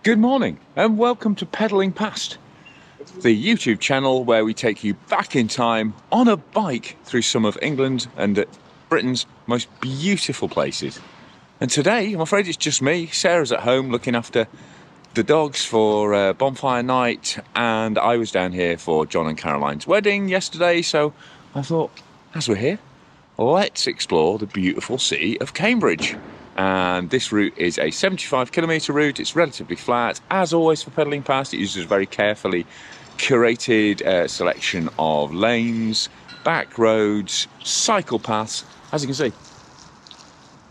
Good morning and welcome to Pedalling Past, the YouTube channel where we take you back in time on a bike through some of England and Britain's most beautiful places. And today, I'm afraid it's just me. Sarah's at home looking after the dogs for bonfire night, and I was down here for John and Caroline's wedding yesterday, so I thought, as we're here, let's explore the beautiful city of Cambridge. And this route is a 75-kilometre route. It's relatively flat. As always for Pedalling Past, it uses a very carefully curated selection of lanes, back roads, cycle paths. As you can see,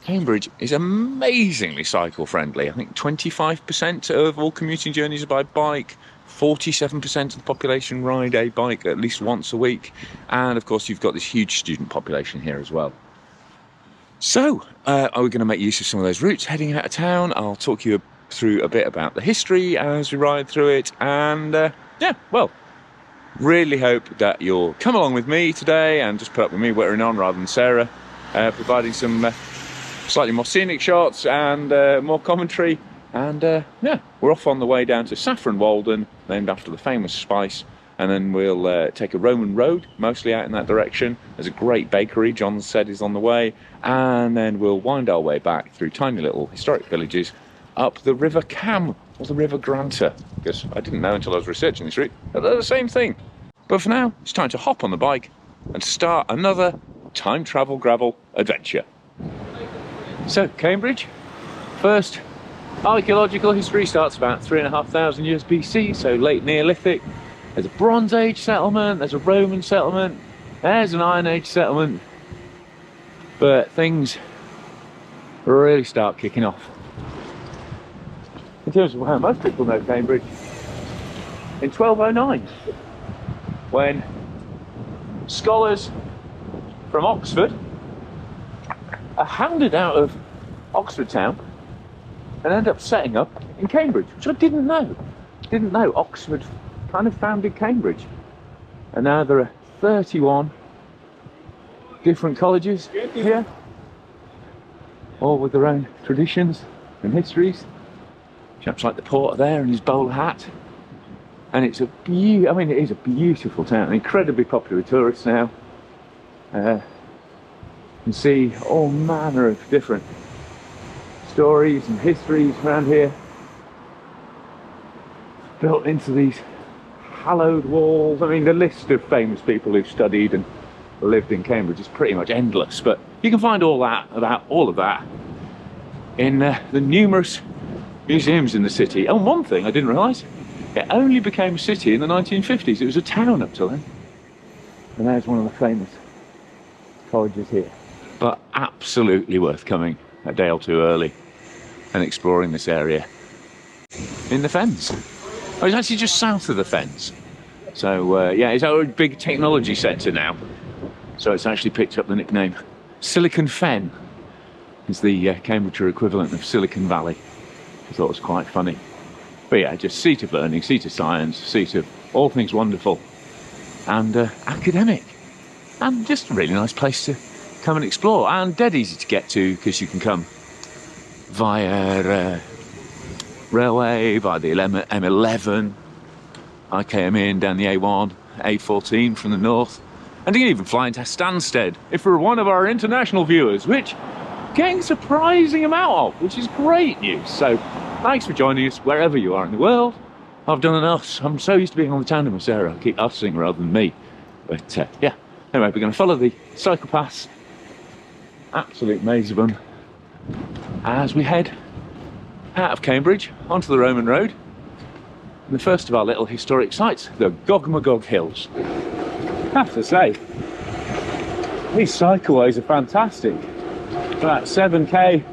Cambridge is amazingly cycle friendly. I think 25% of all commuting journeys are by bike, 47% of the population ride a bike at least once a week, and of course you've got this huge student population here as well. So, are we going to make use of some of those routes heading out of town? I'll talk you through a bit about the history as we ride through it, and yeah, well, really hope that you'll come along with me today and just put up with me whittering on rather than Sarah providing some slightly more scenic shots and more commentary. And yeah, we're off on the way down to Saffron Walden, named after the famous spice, and then we'll take a Roman road, mostly out in that direction. There's a great bakery, John said, is on the way, and then we'll wind our way back through tiny little historic villages up the River Cam, or the River Granter, because I didn't know until I was researching this route that they're the same thing. But for now, it's time to hop on the bike and start another time travel gravel adventure. So, Cambridge, first archaeological history starts about 3,500 years BC, so late Neolithic. There's a Bronze Age settlement, there's a Roman settlement, there's an Iron Age settlement, but things really start kicking off. In terms of how most people know Cambridge, in 1209, when scholars from Oxford are hounded out of Oxford town and end up setting up in Cambridge, which I didn't know. Oxford kind of founded Cambridge, and now there are 31 different colleges here, all with their own traditions and histories. Chaps like the porter there and his bowler hat, and it's a it is a beautiful town, incredibly popular with tourists now. You can see all manner of different stories and histories around here, built into these hallowed walls. I mean, the list of famous people who've studied and lived in Cambridge is pretty much endless, but you can find all that, about all of that, in the numerous museums in the city. And one thing I didn't realise, it only became a city in the 1950s. It was a town up till then. And there's one of the famous colleges here. But absolutely worth coming a day or two early and exploring this area. In the Fens. Oh, it's actually just south of the Fens. So yeah, it's a big technology centre now. So it's actually picked up the nickname Silicon Fen. It's the Cambridgeshire equivalent of Silicon Valley. I thought it was quite funny. But yeah, just seat of learning, seat of science, seat of all things wonderful and academic. And just a really nice place to come and explore, and dead easy to get to because you can come via railway, via the M11. I came in down the A1, A14 from the north, and you can even fly into Stansted if you're one of our international viewers, which getting a surprising amount of, which is great news. So thanks for joining us wherever you are in the world. I've done an us. I'm so used to being on the tandem with Sarah. I keep ussing rather than me. But yeah, anyway, we're going to follow the cycle paths, absolute maze of them, as we head out of Cambridge onto the Roman road. And the first of our little historic sites, the Gog Magog Hills. I have to say, these cycleways are fantastic. About 7k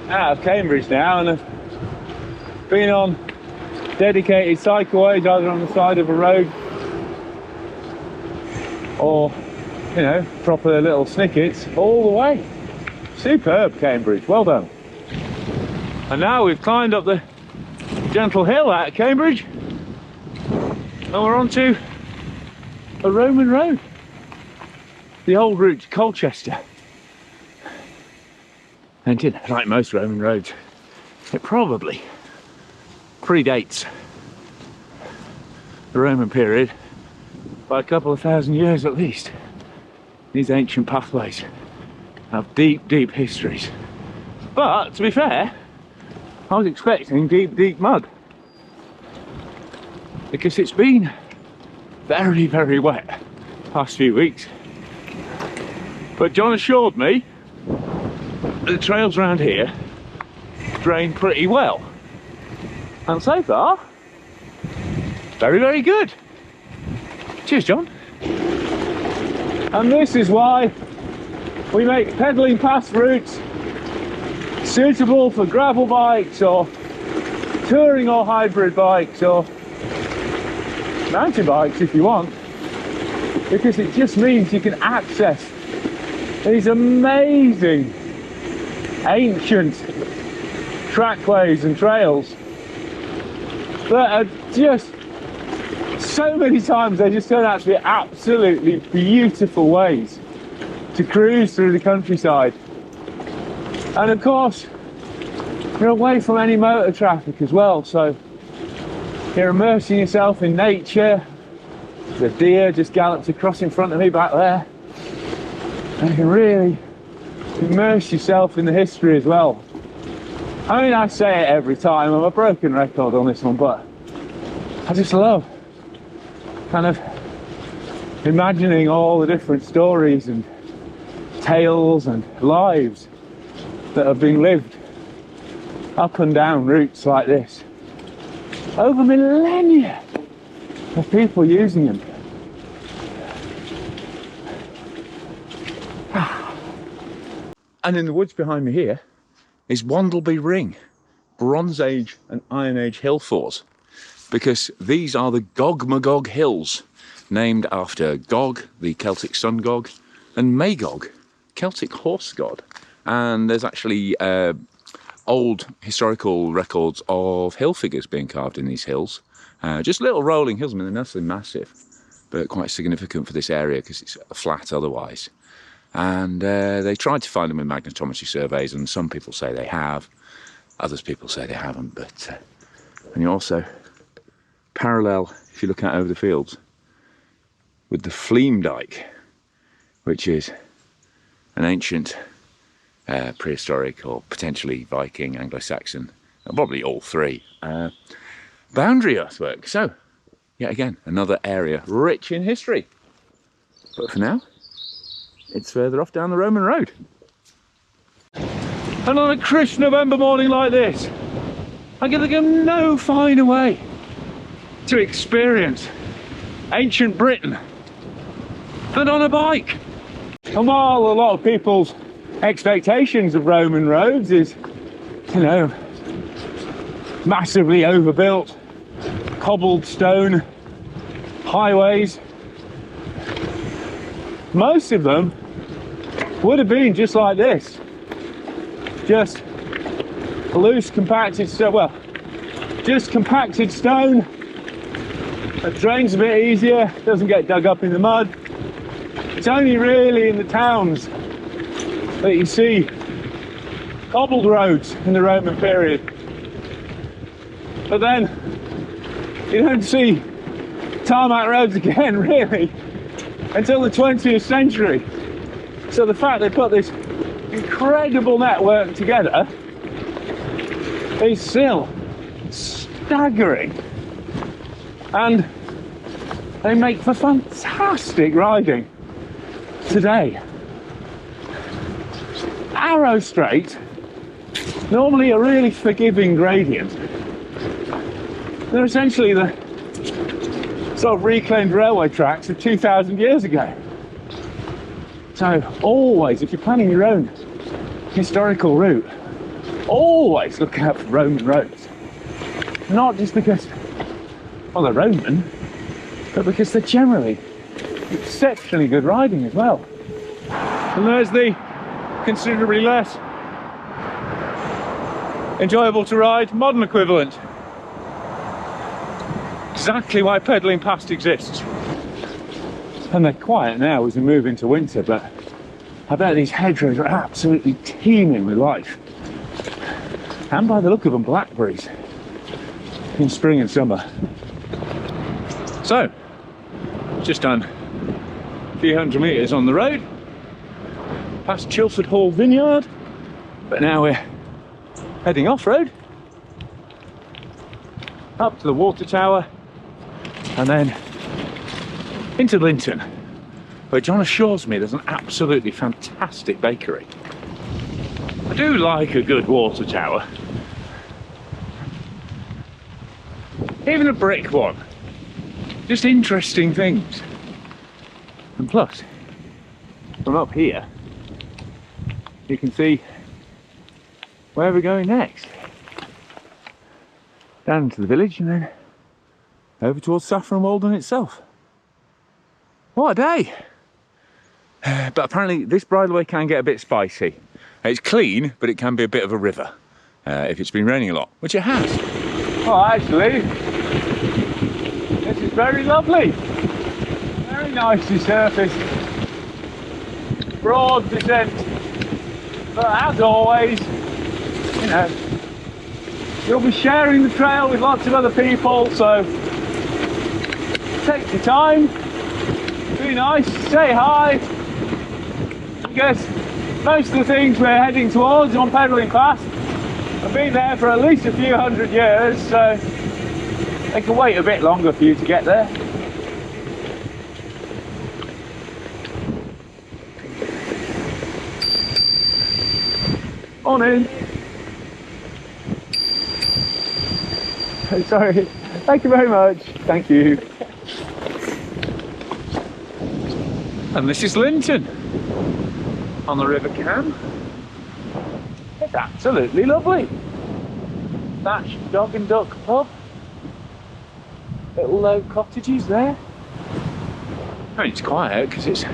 out of Cambridge now, and I've been on dedicated cycleways either on the side of a road or, you know, proper little snickets all the way. Superb, Cambridge, well done. And now we've climbed up the gentle hill out of Cambridge and we're onto a Roman road, the old route to Colchester. And you know, like most Roman roads, it probably predates the Roman period by a couple of thousand years at least. These ancient pathways have deep, deep histories. But to be fair, I was expecting deep, deep mud, because it's been very, very wet the past few weeks. But John assured me that the trails around here drain pretty well. And so far, very, very good. Cheers, John. And this is why we make pedalling past routes suitable for gravel bikes or touring or hybrid bikes or mountain bikes if you want, because it just means you can access these amazing ancient trackways and trails that are just, so many times they just turn out to be absolutely beautiful ways to cruise through the countryside. And of course, you're away from any motor traffic as well, so you're immersing yourself in nature. The deer just galloped across in front of me back there, and you can really immerse yourself in the history as well. I mean, I say it every time, I'm a broken record on this one, but I just love kind of imagining all the different stories and tales and lives that have been lived up and down routes like this over millennia of people using them. And in the woods behind me here is Wandleby Ring, Bronze Age and Iron Age hill forts, because these are the Gog Magog Hills, named after Gog, the Celtic sun god, and Magog, Celtic horse god. And there's actually old historical records of hill figures being carved in these hills. Just little rolling hills. I mean, they're nothing massive, but quite significant for this area because it's flat otherwise. And they tried to find them in magnetometry surveys, and some people say they have, others people say they haven't. But and you also parallel, if you look out over the fields, with the Fleam Dyke, which is an ancient prehistoric or potentially Viking, Anglo-Saxon, probably all three, boundary earthwork. So, yet again, another area rich in history. But for now, it's further off down the Roman road. And on a crisp November morning like this, I can think of no finer way to experience ancient Britain than on a bike. And while a lot of people's expectations of Roman roads is, you know, massively overbuilt, cobbled stone highways, most of them would have been just like this. Just loose, compacted stone, well, just compacted stone that drains a bit easier, doesn't get dug up in the mud. It's only really in the towns that you see cobbled roads in the Roman period. But then you don't see tarmac roads again, really, until the 20th century. So the fact they put this incredible network together is still staggering. And they make for fantastic riding today. Arrow straight, normally a really forgiving gradient. They're essentially the sort of reclaimed railway tracks of 2,000 years ago. So always, if you're planning your own historical route, always look out for Roman roads. Not just because, well, they're Roman, but because they're generally exceptionally good riding as well. And there's the considerably less enjoyable to ride modern equivalent. Exactly why pedalling past exists. And they're quiet now as we move into winter, but I bet these hedgerows are absolutely teeming with life. And by the look of them, blackberries. in spring and summer. So, just done a few hundred metres on the road, past Chilford Hall Vineyard, but now we're heading off-road, up to the water tower, and then into Linton, where John assures me there's an absolutely fantastic bakery. I do like a good water tower, even a brick one, just interesting things. And plus, from up here, you can see where we're going next. Down into the village and then over towards Saffron Walden itself. What a day! But apparently this bridleway can get a bit spicy. It's clean, but it can be a bit of a river if it's been raining a lot, which it has. Oh, actually, this is very lovely. Very nicely surfaced. Broad descent. But as always, you know, you'll be sharing the trail with lots of other people, so take your time, be nice, say hi. I guess most of the things we're heading towards on Pedalling Past have been there for at least a few hundred years, so they can wait a bit longer for you to get there. On in. Sorry, thank you very much. Thank you. And this is Linton on the River Cam. It's absolutely lovely. Thatched dog and duck pub. Little low cottages there. I mean, it's quiet because it's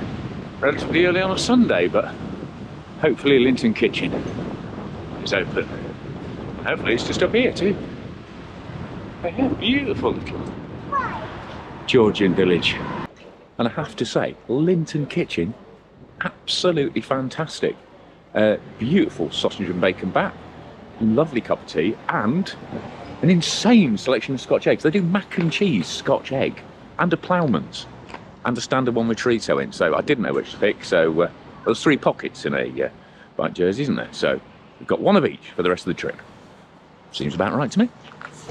relatively early on a Sunday, but hopefully Linton Kitchen is open. Hopefully it's just up here too. But yeah, beautiful little Georgian village. And I have to say, Linton Kitchen, absolutely fantastic. Beautiful sausage and bacon bat, lovely cup of tea, and an insane selection of Scotch eggs. They do mac and cheese Scotch egg, and a ploughman's, and a standard one with chorizo in. So I didn't know which to pick, so there's 3 pockets in a bike jersey, isn't there? So we've got one of each for the rest of the trip. Seems about right to me.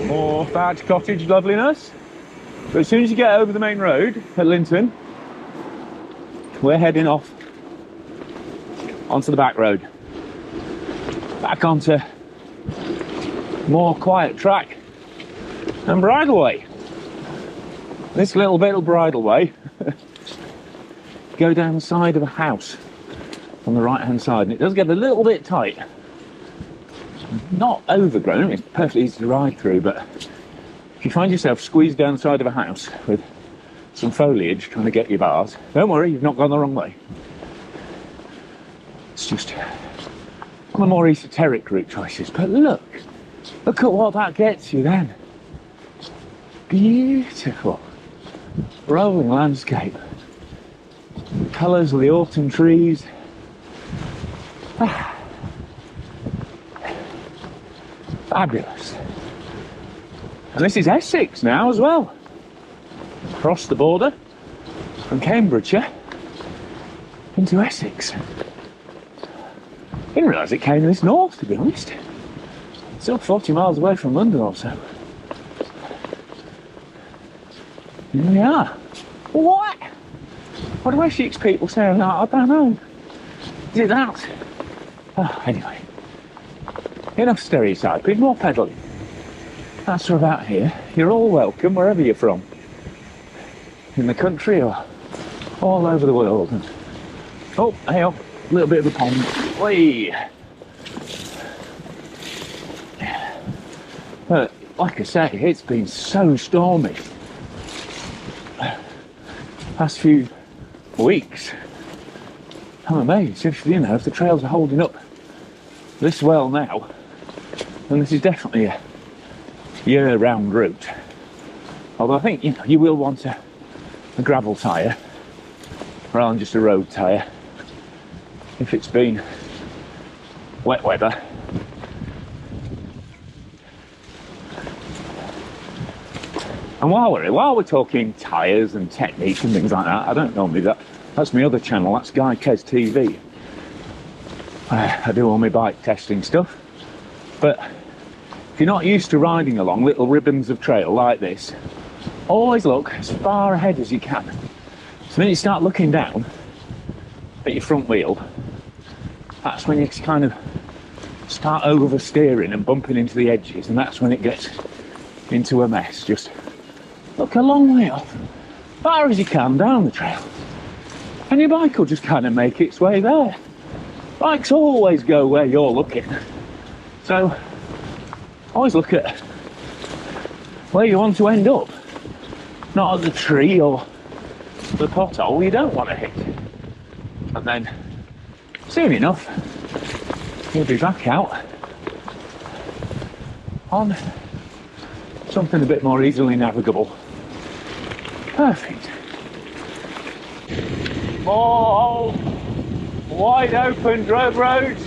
More thatched cottage loveliness. But as soon as you get over the main road at Linton, we're heading off onto the back road, back onto more quiet track and bridleway. This little bit of bridleway go down the side of a house on the right hand side, and it does get a little bit tight. Not overgrown, it's perfectly easy to ride through, but if you find yourself squeezed down the side of a house with some foliage trying to get your bars, don't worry, you've not gone the wrong way. It's just one of the more esoteric route choices, but look at what that gets you then. Beautiful rolling landscape, colours of the autumn trees. Fabulous. And this is Essex now as well. Across the border from Cambridgeshire into Essex. Didn't realise it came this north, to be honest. Still 40 miles away from London or so. Here we are. What? What do Essex people say on that? I don't know. Is it that? Oh, anyway. Enough stereotyping, more pedalling. That's for about here. You're all welcome wherever you're from. In the country or all over the world. And, oh, hey up, a little bit of a pond. Whee! But like I say, it's been so stormy. Past few weeks. I'm amazed if, you know, if the trails are holding up this well now, then this is definitely a year-round route. Although I think, you know, you will want a gravel tyre rather than just a road tyre if it's been wet weather. And while we're talking tyres and technique and things like that, I don't normally do that. That's my other channel, that's Guy Kez TV. I do all my bike testing stuff. But if you're not used to riding along little ribbons of trail like this, always look as far ahead as you can. So when you start looking down at your front wheel, that's when you kind of start oversteering and bumping into the edges, and that's when it gets into a mess. Just look a long way off, far as you can down the trail, and your bike will just kind of make its way there. Bikes always go where you're looking, so always look at where you want to end up, not at the tree or the pothole you don't want to hit. And then soon enough you'll be back out on something a bit more easily navigable. Perfect. More wide open dirt roads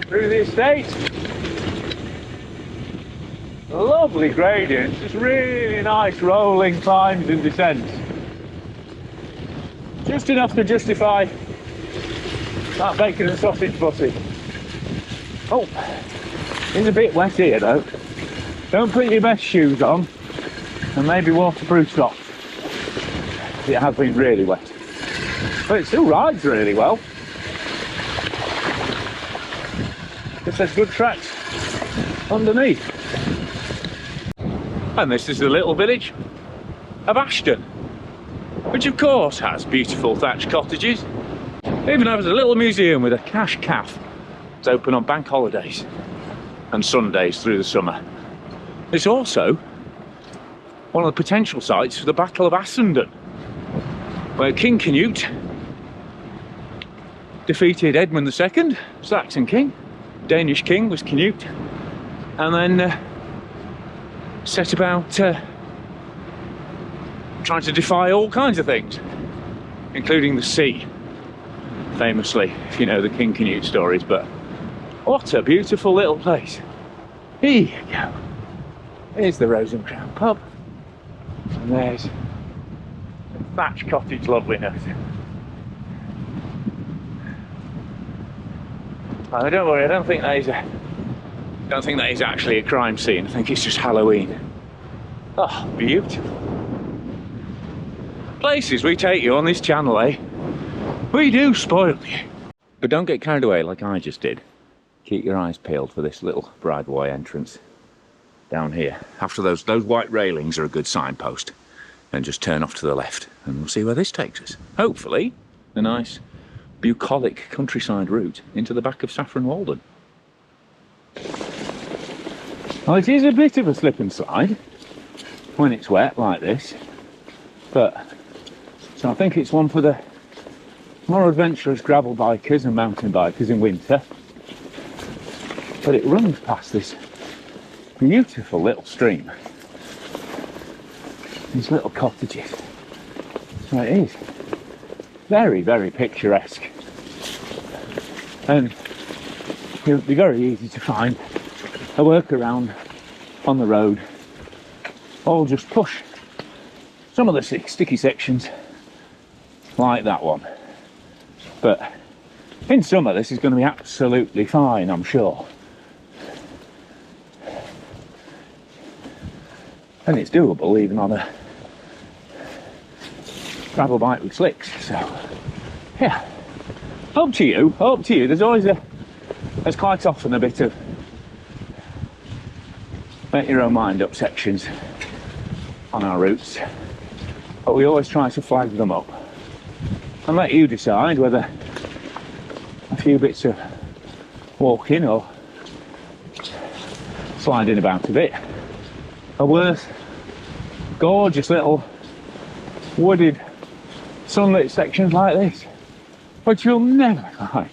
through the estate. Lovely gradients, just really nice rolling climbs and descents. Just enough to justify that bacon and sausage butty. Oh, it's a bit wet here though. Don't put your best shoes on, and maybe waterproof socks. It has been really wet. But it still rides really well. Just there's good tracks underneath. And this is the little village of Ashton, which of course has beautiful thatched cottages. It even has a little museum with a cash cafe. It's open on bank holidays and Sundays through the summer. It's also one of the potential sites for the Battle of Assendon, where King Canute defeated Edmund II, Saxon king. Danish king was Canute, and then set about trying to defy all kinds of things, including the sea, famously, if you know the King Canute stories. But what a beautiful little place. Here you go. Here's the Rose and Crown pub, and there's the thatched cottage loveliness. Oh, don't worry, I don't think that is actually a crime scene. I think it's just Halloween. Oh, beautiful. Places we take you on this channel, eh? We do spoil you. But don't get carried away like I just did. Keep your eyes peeled for this little bridleway entrance down here. After those white railings are a good signpost. And just turn off to the left and we'll see where this takes us. Hopefully, a nice bucolic countryside route into the back of Saffron Walden. Well, it is a bit of a slip and slide when it's wet like this, but so I think it's one for the more adventurous gravel bikers and mountain bikers in winter. But it runs past this beautiful little stream, these little cottages, so it is very, very picturesque, and it would be very easy to find a workaround on the road, or just push some of the sticky sections like that one. But in summer this is going to be absolutely fine, I'm sure, and it's doable even on a gravel bike with slicks. So yeah, up to you. There's quite often a bit of make your own mind up sections on our routes, but we always try to flag them up and let you decide whether a few bits of walking or sliding about a bit are worth gorgeous little wooded sunlit sections like this, but you'll never find,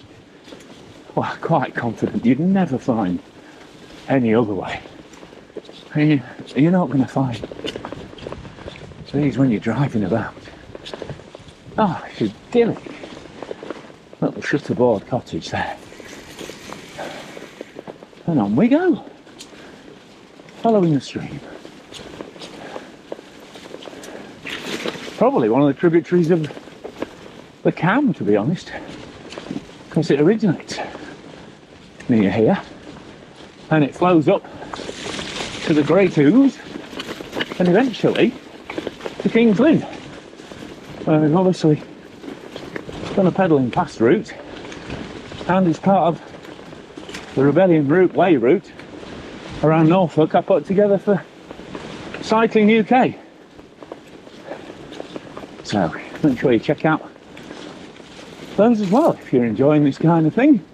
well, quite confident you'd never find any other way. You're not going to find these when you're driving about. Oh, it's idyllic. Little shutterboard cottage there. And on we go, following the stream. probably one of the tributaries of the Cam, to be honest, because it originates near here and it flows up to the Great Ouse and eventually to King's Lynn. We've obviously done a pedalling past route, and it's part of the Rebellion Way route around Norfolk I put together for Cycling UK. So make sure you check out those as well if you're enjoying this kind of thing.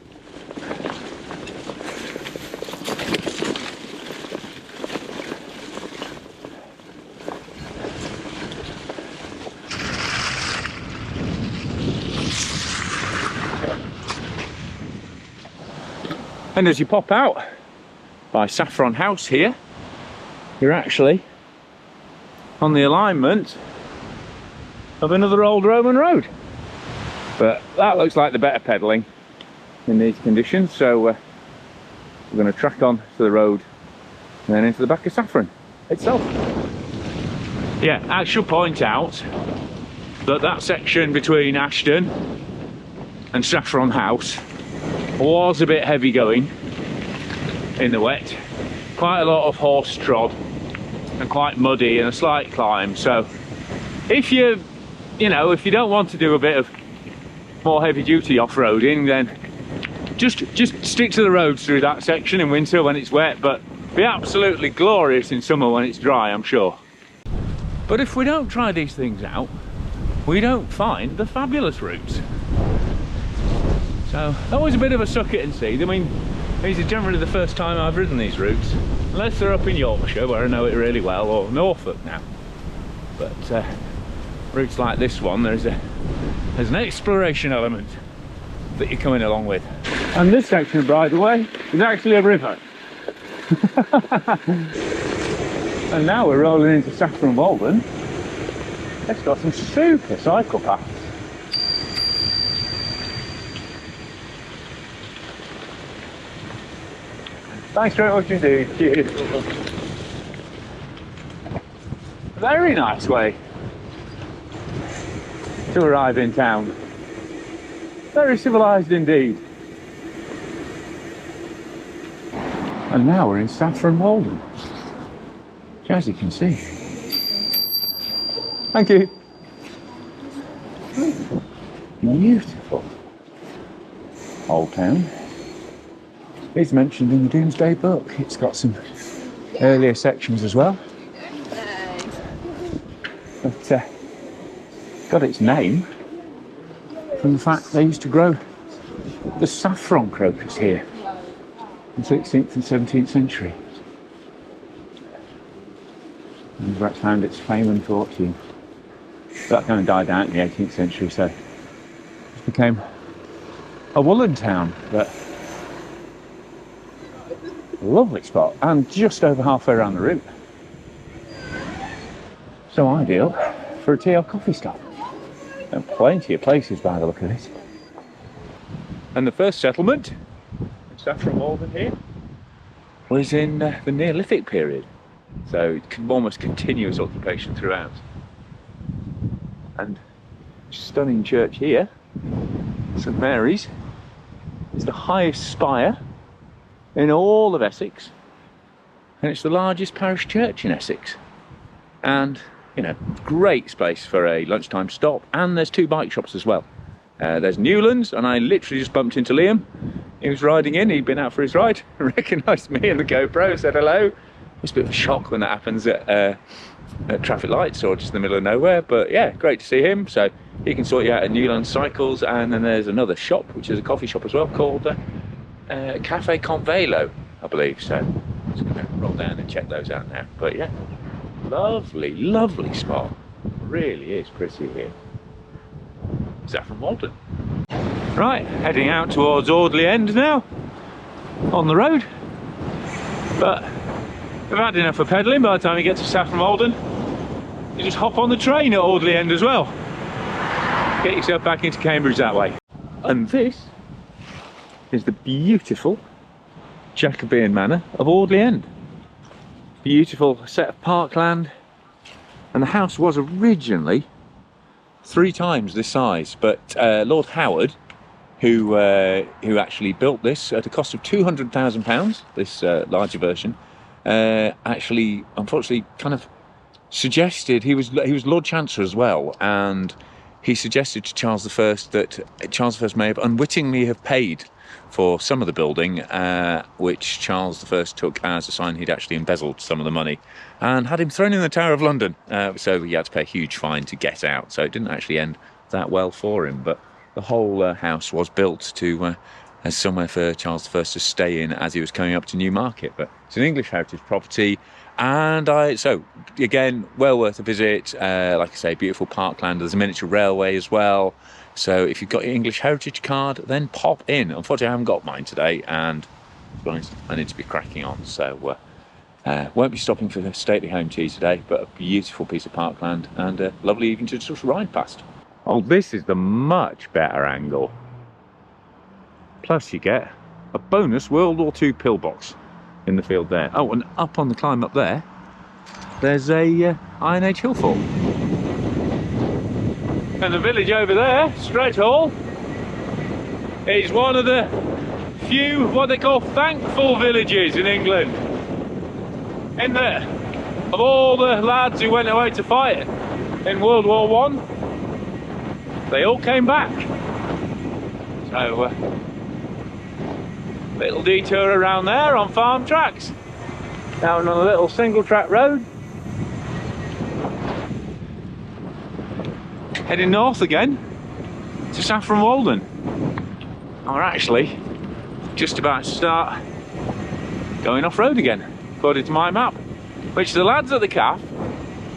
And as you pop out by Saffron House here, you're actually on the alignment of another old Roman road. But that looks like the better pedalling in these conditions, so we're going to track on to the road and then into the back of Saffron itself. Yeah, I should point out that that section between Ashton and Saffron House was a bit heavy going in the wet. Quite a lot of horse trod and quite muddy and a slight climb. So if you don't want to do a bit of more heavy duty off-roading, then just stick to the roads through that section in winter when it's wet, but be absolutely glorious in summer when it's dry, I'm sure. But if we don't try these things out, we don't find the fabulous routes. So always a bit of a suck it and see. I mean, these are generally the first time I've ridden these routes, unless they're up in Yorkshire where I know it really well, or Norfolk now. But routes like this one, there's an exploration element that you're coming along with. And this section, by the way, is actually a river. And now we're rolling into Saffron Walden. It's got some super cycle paths. Thanks very much indeed. Cheers. Very nice way to arrive in town. Very civilised indeed. And now we're in Saffron Walden, which, as you can see. Thank you. Beautiful old town. It's mentioned in the Doomsday Book. It's got some earlier sections as well. But got its name from the fact they used to grow the saffron crocus here in the 16th and 17th century. And where it found its fame and fortune. That kind of died out in the 18th century, so it became a woolen town. But lovely spot, and just over halfway around the route. So ideal for a tea or coffee stop. And plenty of places by the look of it. And the first settlement, Saffron Walden here, was in the Neolithic period. So almost continuous occupation throughout. And stunning church here, St Mary's, is the highest spire in all of Essex, and it's the largest parish church in Essex, and great space for a lunchtime stop. And there's 2 bike shops as well. There's Newlands, and I literally just bumped into Liam. He was riding in, he'd been out for his ride, recognised me and the GoPro, said hello. It's a bit of a shock when that happens at traffic lights or just in the middle of nowhere, but yeah, great to see him. So he can sort you out at Newlands Cycles. And then there's another shop, which is a coffee shop as well, called Cafe Convelo, I believe. So I'm just going to roll down and check those out now. But yeah, lovely, lovely spot. Really is pretty here. Saffron Walden. Right, heading out towards Audley End now, on the road. But we've had enough of pedalling. By the time you get to Saffron Walden, you just hop on the train at Audley End as well. Get yourself back into Cambridge that way. And this is the beautiful Jacobean manor of Audley End. Beautiful set of parkland, and the house was originally 3 times this size. But Lord Howard, who actually built this at a cost of £200,000, this larger version, actually, unfortunately, kind of suggested, he was Lord Chancellor as well, and he suggested to Charles I that Charles I may have unwittingly have paid for some of the building, which Charles I took as a sign he'd actually embezzled some of the money, and had him thrown in the Tower of London. So he had to pay a huge fine to get out. So it didn't actually end that well for him. But the whole house was built to as somewhere for Charles I to stay in as he was coming up to Newmarket. But it's an English heritage property, and so again, well worth a visit. Like I say, beautiful parkland. There's a miniature railway as well. So if you've got your English heritage card, then pop in. Unfortunately, I haven't got mine today, and to be honest, I need to be cracking on. So won't be stopping for the stately home tea today, but a beautiful piece of parkland and a lovely evening to just ride past. Oh, this is the much better angle. Plus you get a bonus World War II pillbox in the field there. Oh, and up on the climb up there, there's a Iron Age hill fort. And the village over there, Streathall, is one of the few what they call thankful villages in England. In there, of all the lads who went away to fight in World War I, they all came back. So, little detour around there on farm tracks, down on a little single track road, heading north again to Saffron Walden. And we're actually just about to start going off road again, according to my map, which the lads at the calf,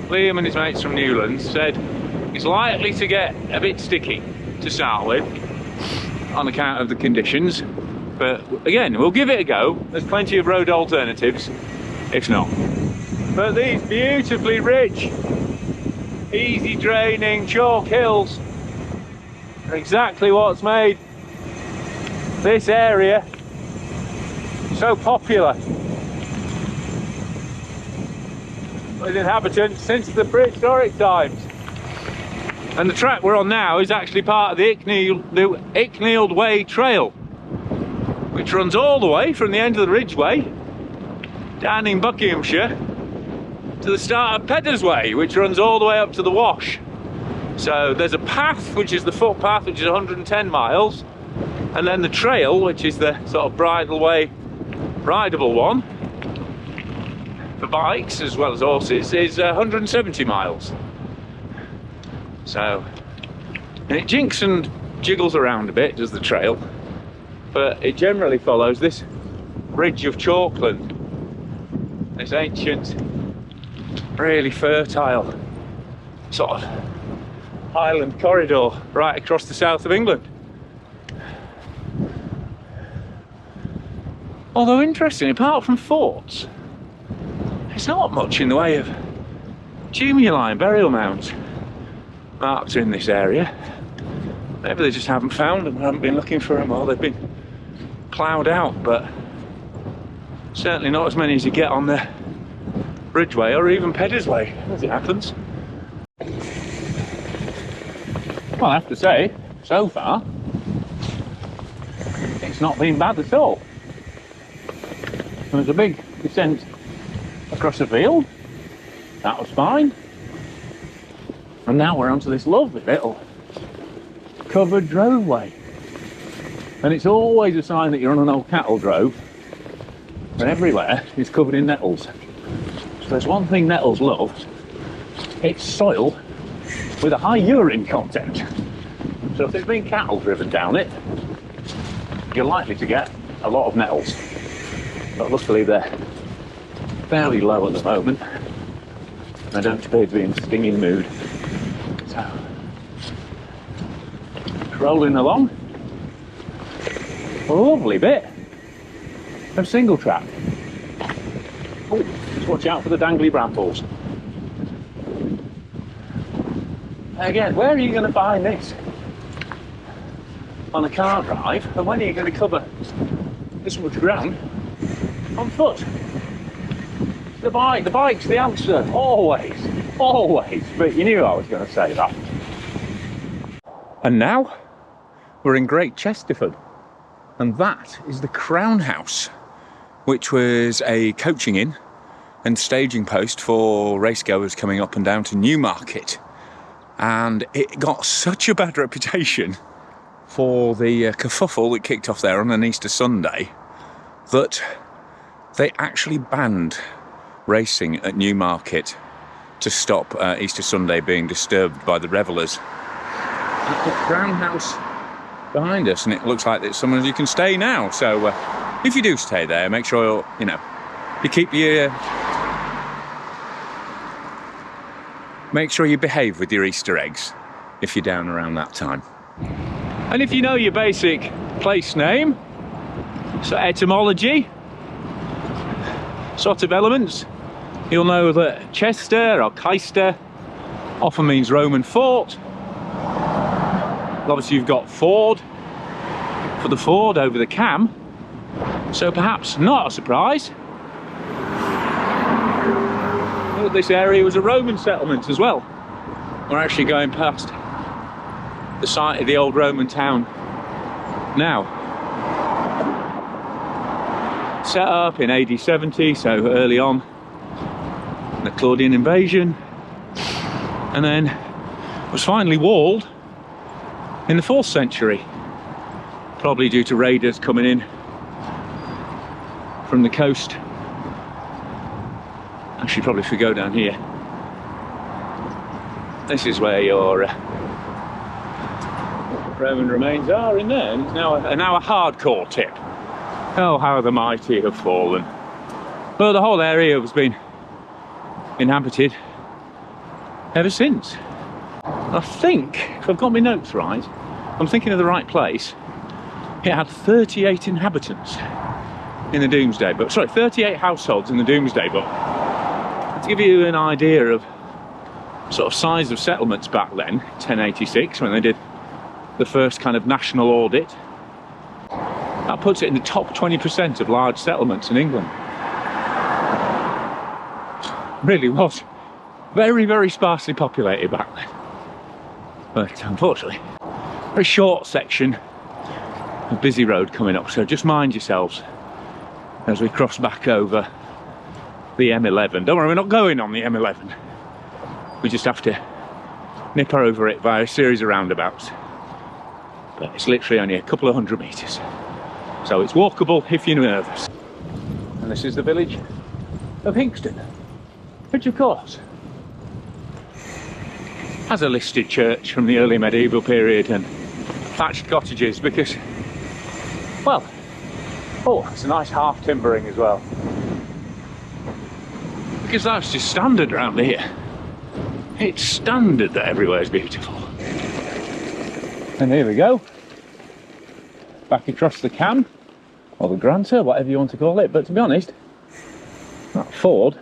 Liam and his mates from Newlands, said is likely to get a bit sticky to start with on account of the conditions. But again, we'll give it a go. There's plenty of road alternatives if not. But these beautifully rich, easy draining chalk hills are exactly what's made this area so popular with inhabitants since the prehistoric times. And the track we're on now is actually part of the Icknield Way trail, which runs all the way from the end of the Ridgeway down in Buckinghamshire to the start of Pedder's Way, which runs all the way up to the Wash. So there's a path, which is the footpath, which is 110 miles, and then the trail, which is the sort of bridle way, rideable one for bikes as well as horses, is 170 miles. So, and it jinks and jiggles around a bit, does the trail, but it generally follows this ridge of chalkland, this ancient, really fertile sort of highland corridor right across the south of England. Although interesting, apart from forts, there's not much in the way of tumuli and burial mounds marked in this area. Maybe they just haven't found them, haven't been looking for them, or they've been ploughed out, but certainly not as many as you get on the Ridgeway or even Pedder's Way, as it happens. Well, I have to say, so far, it's not been bad at all. There was a big descent across the field, that was fine. And now we're onto this lovely little covered droveway. And it's always a sign that you're on an old cattle drove, and everywhere is covered in nettles. So there's one thing nettles love, it's soil with a high urine content. So if there's been cattle driven down it, you're likely to get a lot of nettles. But luckily they're fairly low at the moment. I don't appear to be in a stinging mood. So, rolling along. A lovely bit of single track. Oh, just watch out for the dangly brambles. Again, where are you going to find this on a car drive, and when are you going to cover this much ground on foot? The bike's the answer, always, always. But you knew I was going to say that. And now we're in Great Chesterford, and that is the Crown House, which was a coaching inn and staging post for racegoers coming up and down to Newmarket. And it got such a bad reputation for the kerfuffle that kicked off there on an Easter Sunday that they actually banned racing at Newmarket to stop Easter Sunday being disturbed by the revellers. I've got Crown House behind us, and it looks like it's somewhere you can stay now. So if you do stay there, make sure you keep your make sure you behave with your Easter eggs if you're down around that time. And if you know your basic place name, so etymology sort of elements, you'll know that Chester or Caister often means Roman fort. Obviously you've got ford for the ford over the Cam, so perhaps not a surprise that this area was a Roman settlement as well. We're actually going past the site of the old Roman town now. Set up in AD 70, so early on, the Claudian invasion, and then was finally walled in the 4th century, probably due to raiders coming in from the coast. Actually, probably if we go down here, this is where your Roman remains are in there, and it's now a hardcore tip. Oh, how the mighty have fallen. Well, the whole area has been inhabited ever since. I think, if I've got my notes right, I'm thinking of the right place. It had 38 inhabitants in the Doomsday Book. Sorry, 38 households in the Doomsday Book. To give you an idea of sort of size of settlements back then, 1086, when they did the first kind of national audit, that puts it in the top 20% of large settlements in England. Really was very, very sparsely populated back then. But unfortunately, very short section of busy road coming up, so just mind yourselves as we cross back over the M11. Don't worry, we're not going on the M11. We just have to nip over it via a series of roundabouts. But it's literally only a couple of 100 metres. So it's walkable if you're nervous. And this is the village of Hinxton, which of course has a listed church from the early medieval period and thatched cottages because, well, oh, it's a nice half timbering as well. Because that's just standard around here. It's standard that everywhere's beautiful. And here we go. Back across the Cam, or the Granta, whatever you want to call it. But to be honest, that Ford,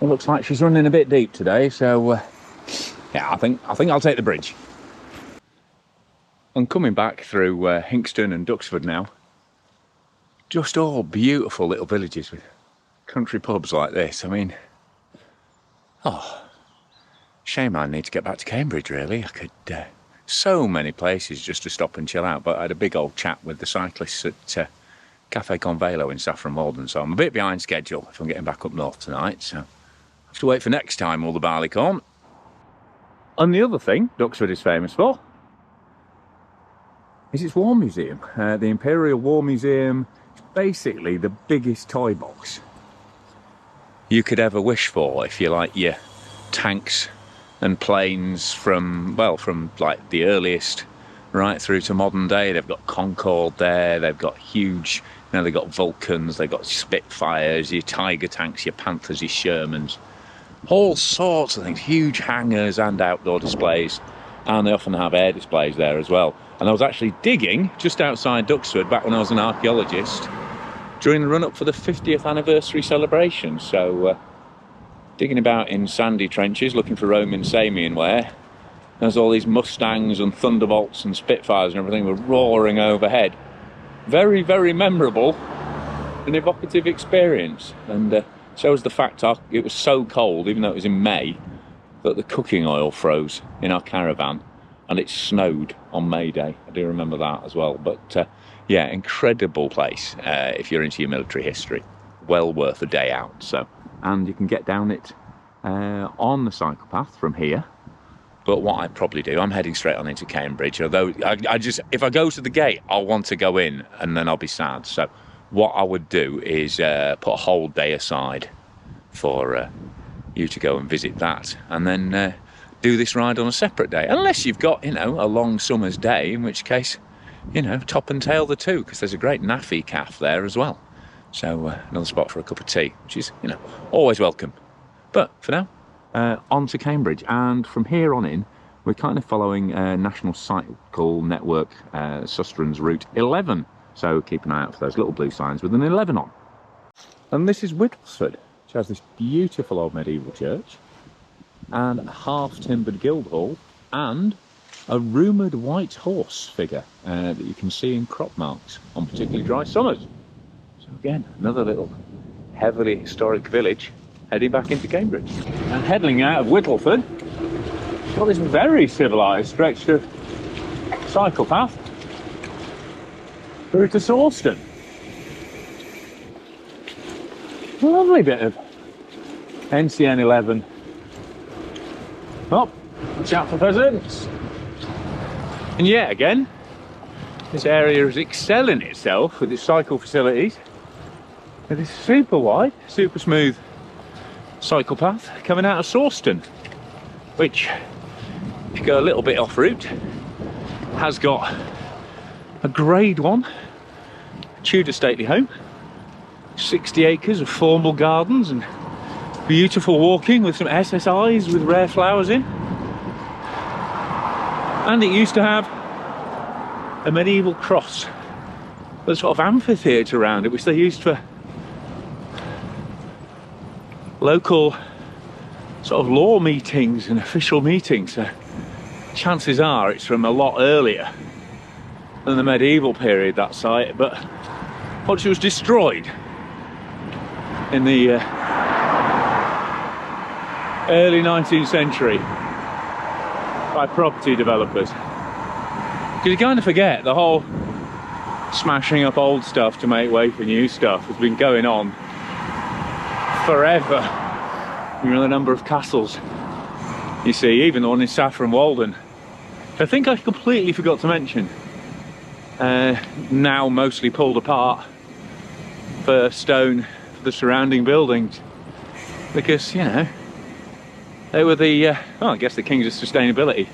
it looks like she's running a bit deep today. So yeah, I think I'll take the bridge. I'm coming back through Hinxton and Duxford now. Just all beautiful little villages with country pubs like this. I mean, oh, shame I need to get back to Cambridge really. I could, so many places just to stop and chill out, but I had a big old chat with the cyclists at Café Convelo in Saffron Walden, so I'm a bit behind schedule if I'm getting back up north tonight, so I have to wait for next time all the barleycorn. And the other thing Duxford is famous for is its War Museum. The Imperial War Museum is basically the biggest toy box you could ever wish for if you like your tanks and planes from, well, from like the earliest right through to modern day. They've got Concorde there, they've got huge, they've got Vulcans, they've got Spitfires, your Tiger tanks, your Panthers, your Shermans, all sorts of things, huge hangars and outdoor displays, and they often have air displays there as well. And I was actually digging just outside Duxford back when I was an archaeologist during the run-up for the 50th anniversary celebration, so digging about in sandy trenches looking for Roman Samian wear. There's all these Mustangs and Thunderbolts and Spitfires and everything were roaring overhead. Very, very memorable and evocative experience. And so was the fact it was so cold, even though it was in May, that the cooking oil froze in our caravan and it snowed on May Day. I do remember that as well. But yeah, incredible place if you're into your military history. Well worth a day out. So, and you can get down it on the cycle path from here. But what I'd probably do, I'm heading straight on into Cambridge, although I just, if I go to the gate, I'll want to go in and then I'll be sad. So what I would do is put a whole day aside for you to go and visit that, and then do this ride on a separate day. Unless you've got, you know, a long summer's day, in which case, you know, top and tail the two, because there's a great Naffy Cafe there as well. So another spot for a cup of tea, which is, you know, always welcome. But for now, on to Cambridge, and from here on in we're kind of following National Cycle Network Sustenance Route 11, so keep an eye out for those little blue signs with an 11 on. And this is Whittlesford, which has this beautiful old medieval church and a half-timbered guild hall and a rumoured white horse figure that you can see in crop marks on particularly dry summers. So again, another little heavily historic village heading back into Cambridge. And heading out of Whittleford, got this very civilised stretch of cycle path through to Sawston. Lovely bit of NCN 11. Oh, watch out for pheasants. And yeah, again, this area is excelling itself with its cycle facilities. With this super wide, super smooth cycle path coming out of Sawston, which, if you go a little bit off route, has got a grade 1 Tudor stately home, 60 acres of formal gardens and beautiful walking with some SSIs with rare flowers in. And it used to have a medieval cross with a sort of amphitheatre around it, which they used for local sort of law meetings and official meetings. So chances are it's from a lot earlier than the medieval period, that site, but once it was destroyed in the early 19th century by property developers. Because you kind of forget the whole smashing up old stuff to make way for new stuff has been going on forever. You know, the number of castles you see, even the one in Saffron Walden, I think I completely forgot to mention, now mostly pulled apart for stone for the surrounding buildings, because, you know, they were the well, I guess the kings of sustainability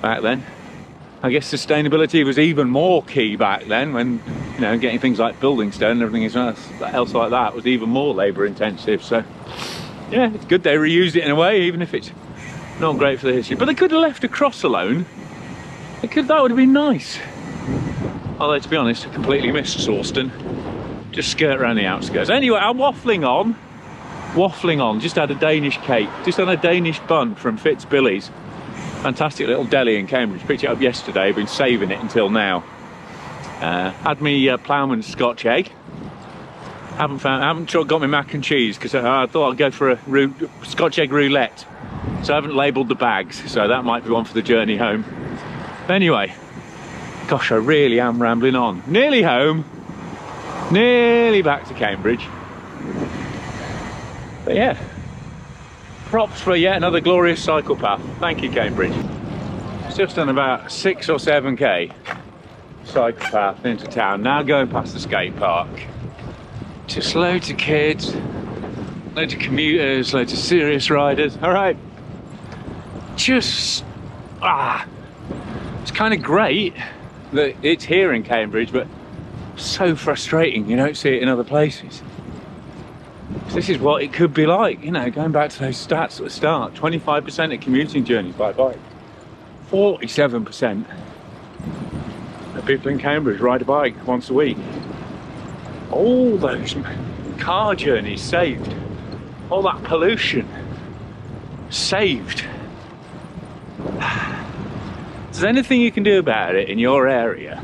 back then. I guess sustainability was even more key back then, when, you know, getting things like building stone and everything else like that was even more labour intensive. So yeah, it's good they reused it in a way, even if it's not great for the history. But they could have left a cross alone. That would have been nice. Although, to be honest, I completely missed Sawston. Just skirt around the outskirts. Anyway, I'm waffling on. Just had a Danish cake, just had a Danish bun from Fitzbilly's. Fantastic little deli in Cambridge. Picked it up yesterday, been saving it until now. Had me ploughman's Scotch egg. Haven't got my mac and cheese, because I thought I'd go for a Scotch egg roulette. So I haven't labelled the bags, so that might be one for the journey home. Anyway, gosh, I really am rambling on. Nearly home, nearly back to Cambridge. But yeah, props for yet another glorious cycle path. Thank you, Cambridge. It's just done about 6 or 7k cycle path into town. Now going past the skate park. Just loads of kids, loads of commuters, loads of serious riders. All right, just it's kind of great that it's here in Cambridge, but so frustrating you don't see it in other places. This is what it could be like, you know, going back to those stats at the start. 25% of commuting journeys by bike. 47% of people in Cambridge ride a bike once a week. All those car journeys saved. All that pollution saved. If there's anything you can do about it in your area,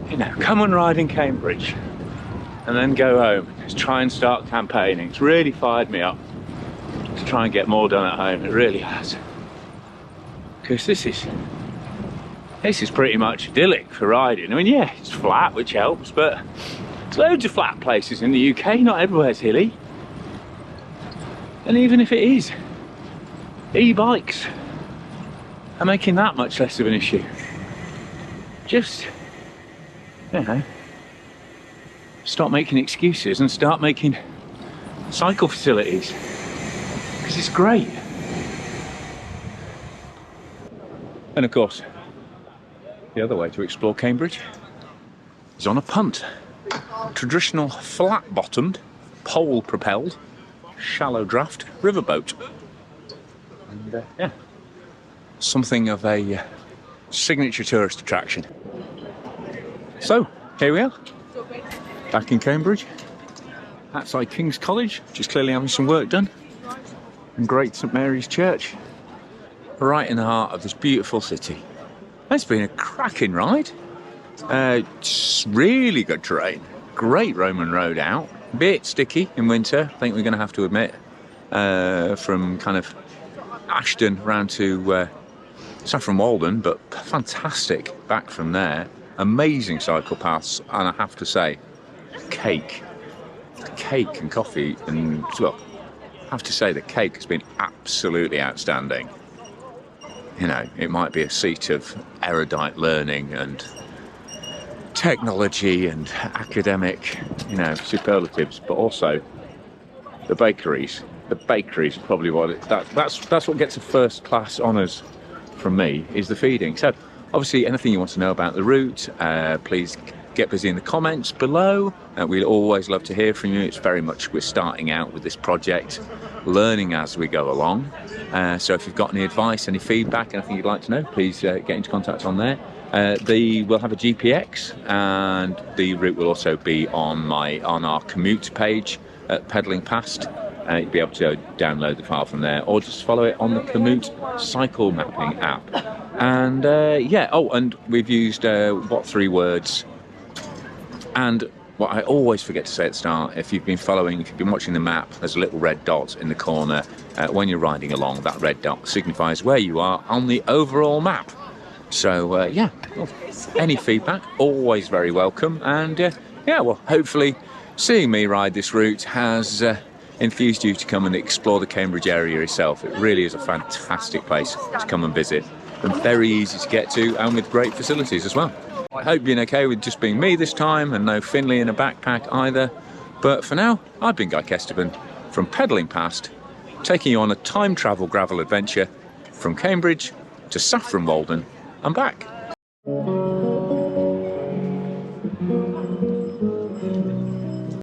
you know, come and ride in Cambridge and then go home. Just try and start campaigning. It's really fired me up. try and get more done at home, it really has. Because this is pretty much idyllic for riding. I mean, yeah, it's flat, which helps, but there's loads of flat places in the UK, not everywhere's hilly. And even if it is, e-bikes are making that much less of an issue. Just, you know, stop making excuses and start making cycle facilities, because it's great. And of course, the other way to explore Cambridge is on a punt. Traditional flat-bottomed, pole-propelled, shallow draft riverboat. And yeah, something of a signature tourist attraction. So, here we are, back in Cambridge, outside King's College, which is clearly having some work done, and Great St Mary's Church, right in the heart of this beautiful city. It's been a cracking ride. It's really good terrain. Great Roman road out. A bit sticky in winter, I think we're going to have to admit. From kind of Ashton round to Saffron Walden, but fantastic back from there. Amazing cycle paths, and I have to say, cake and coffee, and well, I have to say the cake has been absolutely outstanding. You know, it might be a seat of erudite learning and technology and academic, you know, superlatives, but also the bakeries. The bakeries are probably what that's what gets a first class honours from me, is the feeding. So obviously anything you want to know about the route, please get busy in the comments below. We'd always love to hear from you. It's very much, we're starting out with this project, learning as we go along. So if you've got any advice, any feedback, anything you'd like to know, please get into contact on there. We'll have a GPX, and the route will also be on our Komoot page at Pedaling Past. You'll be able to download the file from there, or just follow it on the Komoot cycle mapping app. And yeah, oh, and we've used what 3 words. And what I always forget to say at the start, if you've been watching the map, there's a little red dot in the corner. When you're riding along, that red dot signifies where you are on the overall map. So yeah, well, any feedback, always very welcome. And yeah, well, hopefully seeing me ride this route has enthused you to come and explore the Cambridge area yourself. It really is a fantastic place to come and visit, and very easy to get to, and with great facilities as well. I hope you've been okay with just being me this time, and no Finley in a backpack either. But for now, I've been Guy Kesterban from Pedaling Past, taking you on a time travel gravel adventure from Cambridge to Saffron Walden and back.